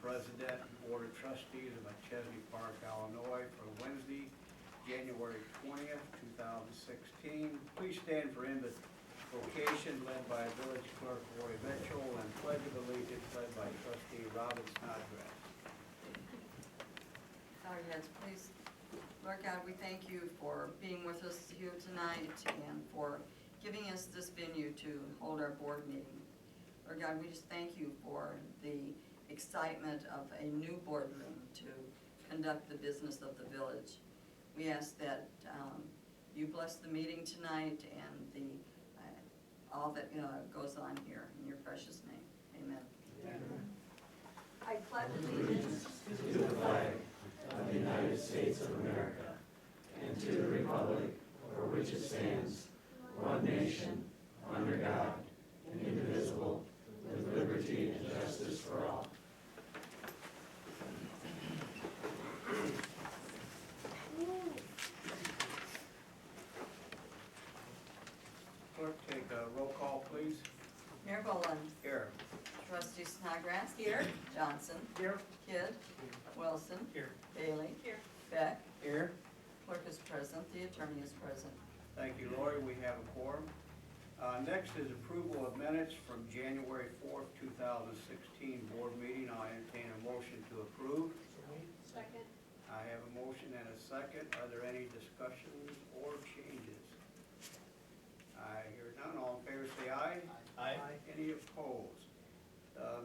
President, Board of Trustees of Machesney Park, Illinois, for Wednesday, January 20th, 2016. Please stand for invocation led by Village Clerk Roy Mitchell and Pledge of Allegiance led by Trustee Robert Snodgrass. Bow your heads, please. Lord God, we thank you for being with us here tonight and for giving us this venue to hold our board meeting. Lord God, we just thank you for the excitement of a new boardroom to conduct the business of the village. We ask that you bless the meeting tonight and the all that goes on here in your precious name. Amen. Amen. I pledge allegiance To the flag of the United States of America and to the republic for which it stands, one nation, under God, indivisible, with liberty and justice for all. Clerk, take a roll call, please. Mayor Boland. Here. Trustee Snodgrass. Here. Johnson. Here. Kidd. Wilson. Here. Bailey. Here. Beck. Here. Clerk is present. The attorney is present. Thank you, Lori. We have a quorum. Next is approval of minutes from January 4th, 2016 board meeting. I entertain a motion to approve. Second. I have a motion and a second. Are there any discussions or changes? I hear none. All in favor say aye. Aye. Any opposed?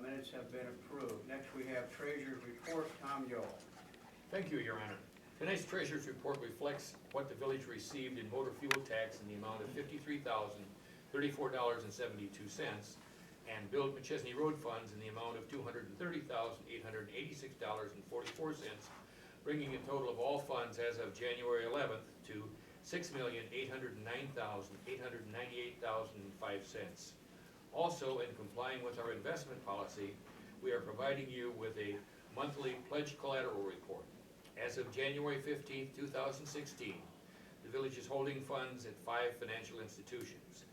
Minutes have been approved. Next we have Treasurer's Report. Tom Yoel. Thank you, Your Honor. Tonight's Treasurer's Report reflects what the village received in motor fuel tax in the amount of $53,034.72 and billed McChesney Road funds in the amount of $230,886.44, bringing a total of all funds as of January 11th to $6,809,898.05. Also, in complying with our investment policy, we are providing you with a monthly pledge collateral report. As of January 15th, 2016, the village is holding funds at 5 financial institutions.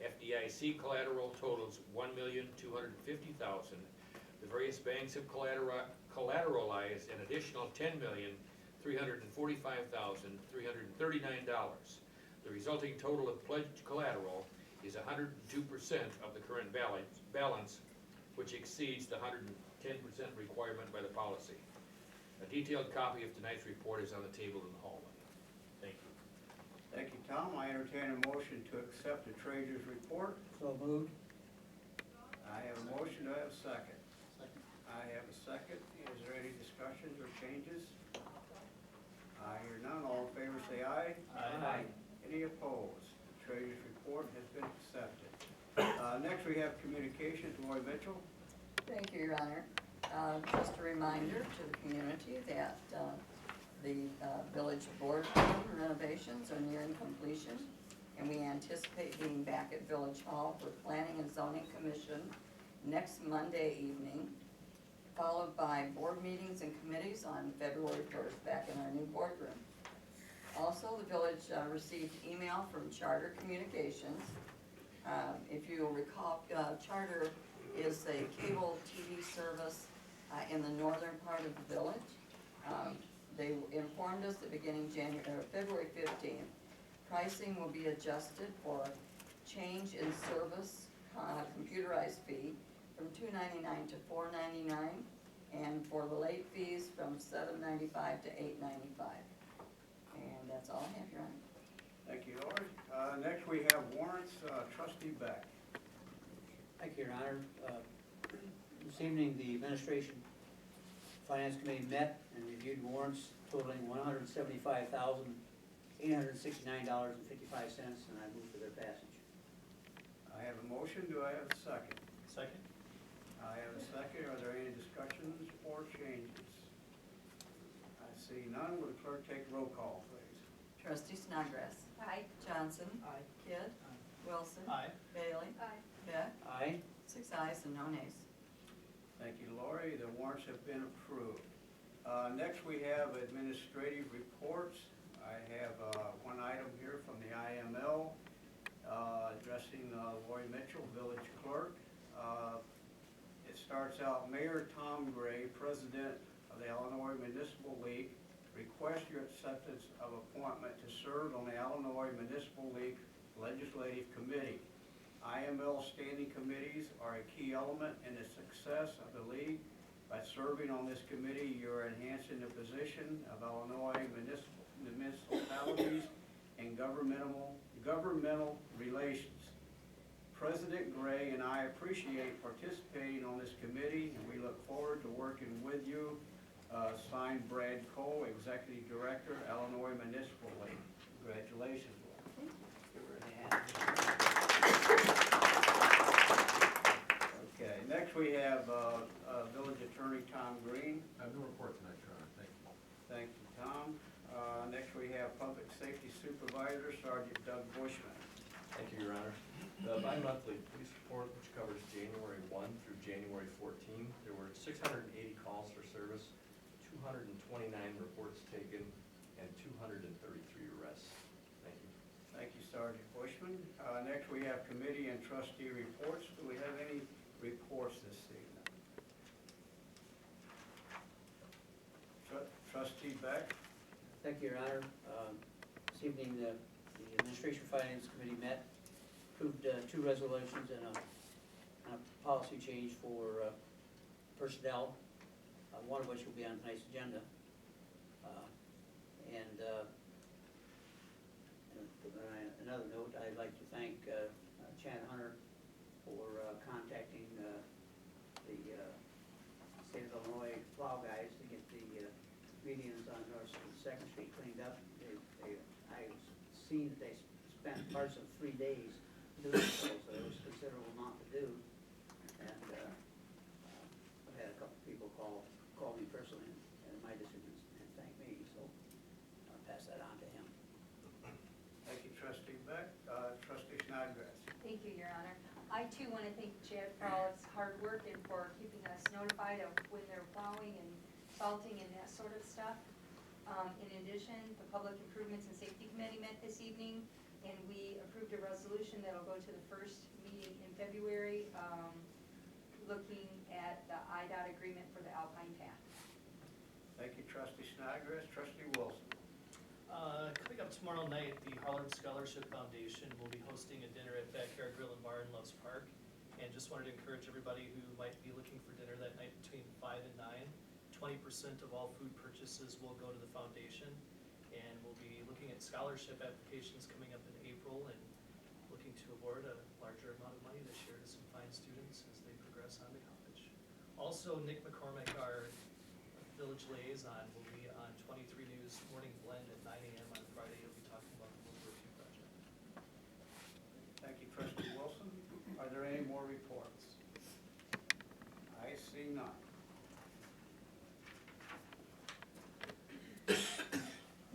FDIC collateral totals $1,250,000. The various banks have collateralized an additional $10,345,339. The resulting total of pledged collateral is 102% of the current balance, which exceeds the 110% requirement by the policy. A detailed copy of tonight's report is on the table in the hallway. Thank you. Thank you, Tom. I entertain a motion to accept the Treasurer's Report. So moved. I have a motion. Do I have a second? Second. I have a second. Is there any discussions or changes? I hear none. All in favor say aye. Aye. Any opposed? The Treasurer's Report has been accepted. Next we have communications. Roy Mitchell. Thank you, Your Honor. Just a reminder to the community that the village boardroom renovations are nearing completion, and we anticipate being back at Village Hall for Planning and Zoning Commission next Monday evening, followed by board meetings and committees on February 1st back in our new boardroom. Also, the village received email from Charter Communications. If you'll recall, Charter is a cable TV service in the northern part of the village. They informed us that beginning February 15th, pricing will be adjusted for change in service computerized fee from $2.99 to $4.99, and for the late fees from $7.95 to $8.95. And that's all I have, Your Honor. Thank you, Lord. Next we have warrants. Trustee Beck. Thank you, Your Honor. This evening, the Administration Finance Committee met and reviewed warrants totaling $175,869.55, and I move for their passage. I have a motion. Do I have a second? Second. I have a second. Are there any discussions or changes? I see none. Will the clerk take roll call, please? Trustee Snodgrass. Aye. Johnson. Aye. Kidd. Wilson. Aye. Bailey. Aye. Beck. Aye. 6 ayes and no nays. Thank you, Lori. The warrants have been approved. Next, we have administrative reports. I have one item here from the IML addressing Lori Mitchell, village clerk. It starts out, Mayor Tom Gray, President of the Illinois Municipal League, request your acceptance of appointment to serve on the Illinois Municipal League Legislative Committee. IML standing committees are a key element in the success of the league. By serving on this committee, you are enhancing the position of Illinois municipalities and governmental relations. President Gray and I appreciate participating on this committee, and we look forward to working with you. Signed, Brad Cole, Executive Director, Illinois Municipal League. Congratulations, Will. Okay, next we have Village Attorney Tom Green. I have no report tonight, Your Honor. Thank you. Thank you, Tom. Next we have Public Safety Supervisor Sergeant Doug Bushman. Thank you, Your Honor. The bi-monthly police report, which covers January 1 through January 14, there were 680 calls for service, 229 reports taken, and 233 arrests. Thank you. Thank you, Sergeant Bushman. Next we have Committee and Trustee reports. Do we have any reports this evening? Trustee Beck? Thank you, Your Honor. This evening, the Administration Finance Committee met, approved two resolutions and a policy change for personnel, one of which will be on tonight's agenda. And another note, I'd like to thank Chad Hunter for contacting the State of Illinois plow guys to get the medians on North and Second Street cleaned up. I've seen that they spent parts of 3 days doing so, so there was a considerable amount to do. And I've had a couple people call me personally and my decisions and thank me, so I'll pass that on to him. Thank you, Trustee Beck. Trustee Snodgrass. Thank you, Your Honor. I too want to thank Chad for all his hard work and for keeping us notified of when they're plowing and salting and that sort of stuff. In addition, the Public Improvements and Safety Committee met this evening, and we approved a resolution that'll go to the first meeting in February, looking at the IDOT agreement for the Alpine Path. Thank you, Trustee Snodgrass. Trustee Wilson. Coming up tomorrow night, the Harlem Scholarship Foundation will be hosting a dinner at Backyard Grill and Bar in Loves Park. And just wanted to encourage everybody who might be looking for dinner that night between 5 and 9. 20% of all food purchases will go to the foundation. And we'll be looking at scholarship applications coming up in April and looking to award a larger amount of money this year to some fine students as they progress on to college. Also, Nick McCormick, our village liaison, will be on 23 News Morning Blend at 9 a.m. on Friday. He'll be talking about the World War II project. Thank you, Trustee Wilson. Are there any more reports? I see none.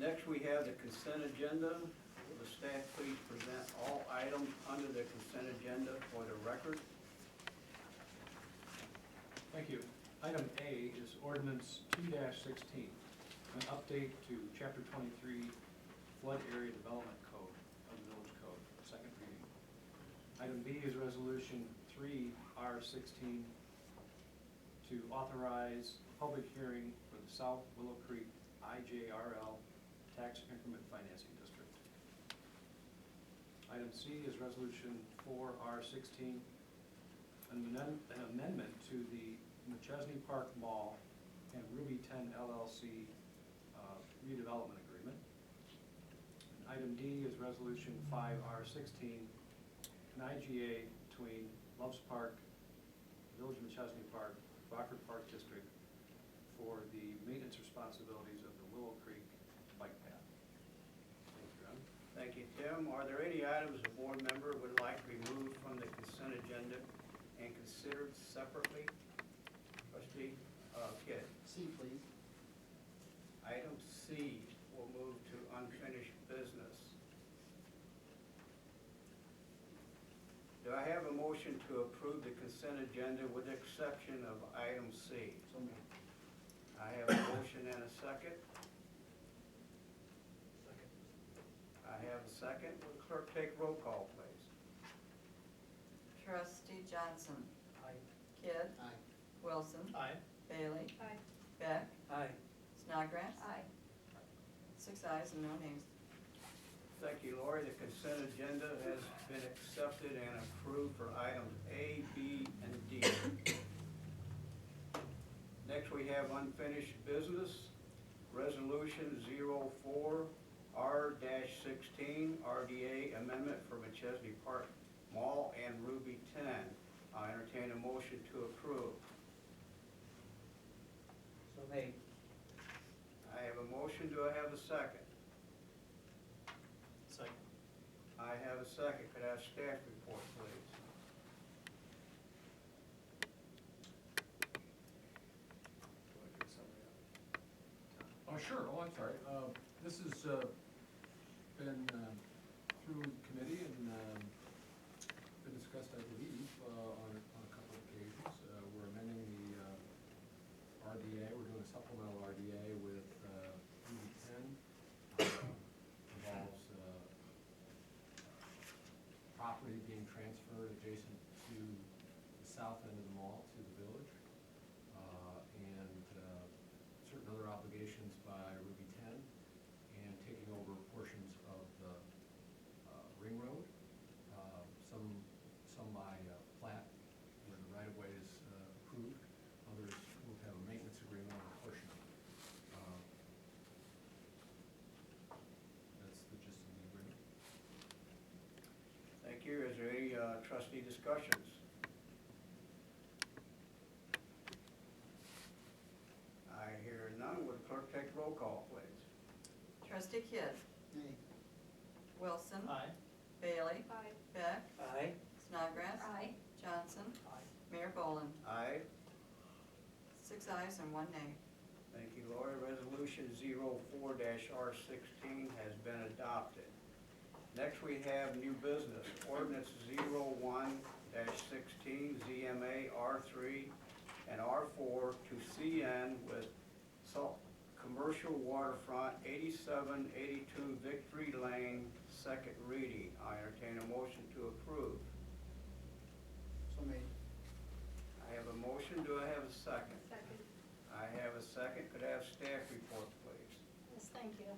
Next, we have the consent agenda. Will the staff please present all items under the consent agenda for the record? Thank you. Item A is ordinance 2-16, an update to Chapter 23 Flood Area Development Code of the Village Code, second reading. Item B is resolution 3R16 to authorize a public hearing for the South Willow Creek IJRL Tax Increment Financing District. Item C is resolution 4R16, an amendment to the Machesney Park Mall and Ruby 10 LLC redevelopment agreement. And item D is resolution 5R16, an IGA between Loves Park, Village of Machesney Park, Rockford Park District for the maintenance responsibilities of the Willow Creek bike path. Thank you, Ron. Thank you, Tim. Are there any items a board member would like removed from the consent agenda and considered separately? Trustee Kidd. C, please. Item C will move to unfinished business. Do I have a motion to approve the consent agenda with the exception of item C? So moved. I have a motion and a second. Second. I have a second. Will the clerk take roll call, please? Trustee Johnson. Aye. Kidd. Aye. Wilson, Aye. Bailey, Aye. Beck, Aye. Snodgrass. Aye. 6 ayes and no nays. Thank you, Lori. The consent agenda has been accepted and approved for items A, B, and D. Next, we have unfinished business. Resolution 04R-16, RDA amendment for Machesney Park Mall and Ruby 10. I entertain a motion to approve. So made. I have a motion. Do I have a second? Second. I have a second. Could I have staff report, please? Oh, sure, oh, I'm sorry. This has been through committee and been discussed, I believe, on a couple of occasions. We're amending the RDA, we're doing a supplemental RDA with Ruby 10. Involves property being transferred adjacent to the south end of the mall to the village. And certain other obligations by Ruby 10 and taking over portions of the Ring Road, some by plat where the right-of-way is approved, others will have a maintenance agreement on a portion of it. That's the gist of the agreement. Thank you. Is there any trustee discussions? I hear none. Would the clerk take roll call, please? Trustee Kidd, Nay. Wilson, Aye. Bailey, Aye. Beck, Aye. Snodgrass. Aye. Johnson, Aye. Mayor Boland. Aye. 6 ayes and 1 nay. Thank you, Lori. Resolution 04-R16 has been adopted. Next, we have new business. Ordinance 01-16, ZMA R3 and R4 to CN with commercial waterfront, 8782 Victory Lane, second reading. I entertain a motion to approve. So made. I have a motion. Do I have a second? Second. I have a second. Could I have staff report, please? Yes, thank you.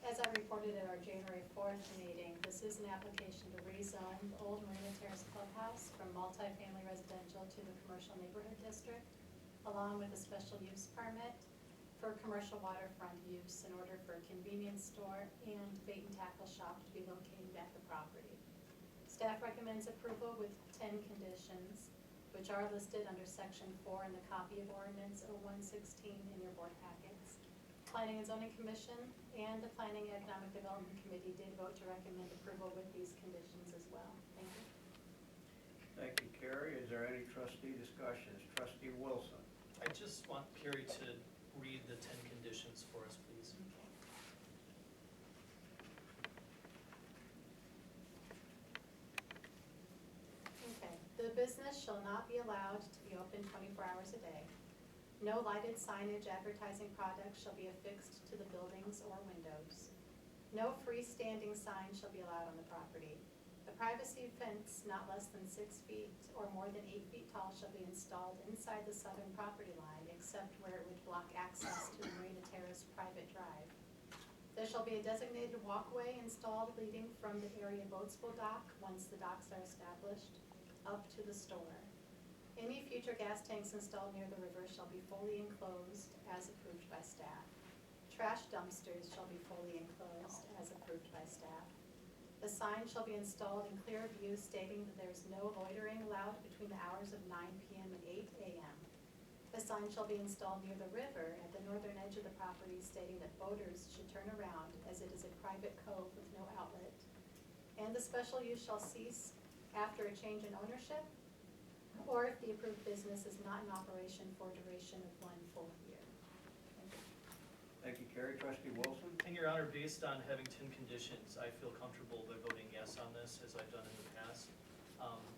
As I reported at our January 4th meeting, this is an application to rezone the old Marina Terrace Clubhouse from multifamily residential to the commercial neighborhood district, along with a special use permit for commercial waterfront use in order for a convenience store and bait and tackle shop to be located at the property. Staff recommends approval with 10 conditions, which are listed under section 4 in the copy of ordinance 0116 in your board packets. Planning and Zoning Commission and the Planning and Economic Development Committee did vote to recommend approval with these conditions as well. Thank you. Thank you, Carrie. Is there any trustee discussions? Trustee Wilson. I just want Carrie to read the 10 conditions for us, please. Okay. The business shall not be allowed to be open 24 hours a day. No lighted signage advertising products shall be affixed to the buildings or windows. No freestanding sign shall be allowed on the property. A privacy fence not less than 6 feet or more than 8 feet tall shall be installed inside the southern property line, except where it would block access to the Marina Terrace private drive. There shall be a designated walkway installed leading from the area boatsable dock, once the docks are established, up to the store. Any future gas tanks installed near the river shall be fully enclosed as approved by staff. Trash dumpsters shall be fully enclosed as approved by staff. The sign shall be installed in clear view stating that there is no loitering allowed between the hours of 9 p.m. and 8 a.m. The sign shall be installed near the river at the northern edge of the property stating that boaters should turn around as it is a private cove with no outlet. And the special use shall cease after a change in ownership or if the approved business is not in operation for a duration of 1 full year. Thank you. Thank you, Carrie. Trustee Wilson. And Your Honor, based on having 10 conditions, I feel comfortable by voting yes on this, as I've done in the past.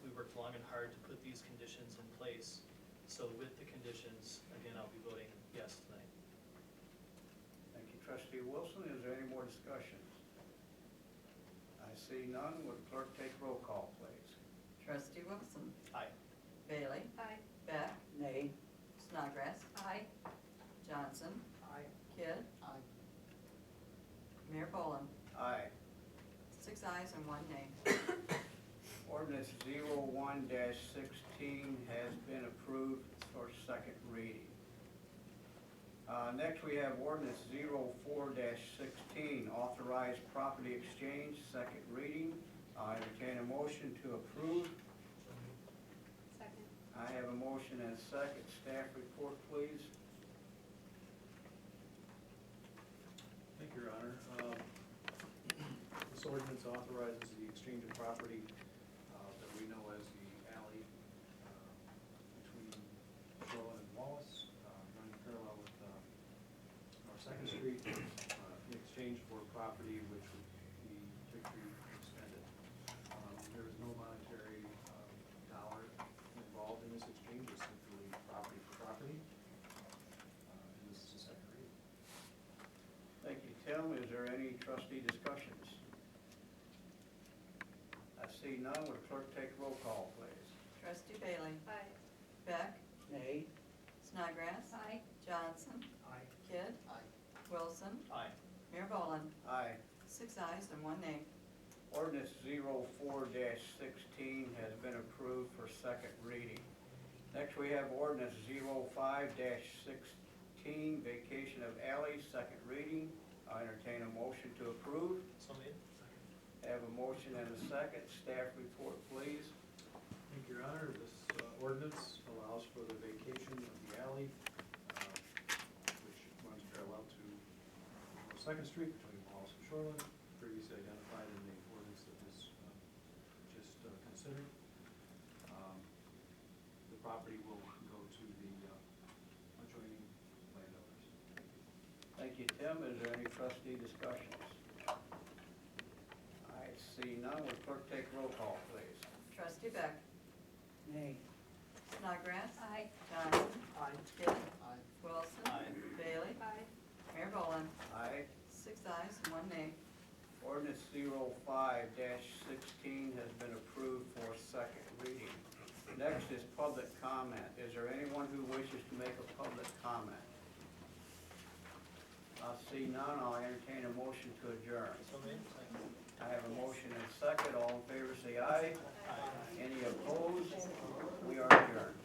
We worked long and hard to put these conditions in place. So with the conditions, again, I'll be voting yes tonight. Thank you, Trustee Wilson. Is there any more discussions? I see none. Would the clerk take roll call, please? Trustee Wilson, Aye. Bailey, Aye. Beck, Nay. Snodgrass. Aye. Johnson. Aye. Kidd. Aye. Mayor Boland. Aye. 6 ayes and 1 nay. Ordinance 01-16 has been approved for second reading. Next, we have ordinance 04-16, authorized property exchange, second reading. I entertain a motion to approve. Second. I have a motion and a second. Staff report, please. Thank you, Your Honor. This ordinance authorizes the exchange of property that we know as the alley between Shoreland and Wallace, running parallel with North Second Street, in exchange for property which would be Victory extended. There is no monetary dollar involved in this exchange, it's simply property for property. And this is the second reading. Thank you, Tim. Is there any trustee discussions? I see none. Would clerk take roll call, please? Trustee Bailey. Aye. Beck. Nay. Snodgrass. Aye. Johnson. Aye. Kidd. Aye. Wilson. Aye. Mayor Boland. Aye. 6 ayes and 1 nay. Ordinance 04-16 has been approved for second reading. Next, we have ordinance 05-16, vacation of alley, second reading. I entertain a motion to approve. So made. Have a motion and a second. Staff report, please. Thank you, Your Honor. This ordinance allows for the vacation of the alley, which runs parallel to North Second Street between Wallace and Shoreland, previously identified in the ordinance that was just considered. The property will go to the adjoining landowners. Thank you, Tim. Is there any trustee discussions? I see none. Would clerk take roll call, please? Trustee Beck. Nay. Snodgrass. Aye. Johnson. Aye. Kidd. Aye. Wilson. Aye. Bailey. Aye. Mayor Boland. Aye. 6 ayes and 1 nay. Ordinance 05-16 has been approved for second reading. Next is public comment. Is there anyone who wishes to make a public comment? I see none. I'll entertain a motion to adjourn. So made. Second. I have a motion and a second. All in favor say aye. Aye. Any opposed? We are adjourned.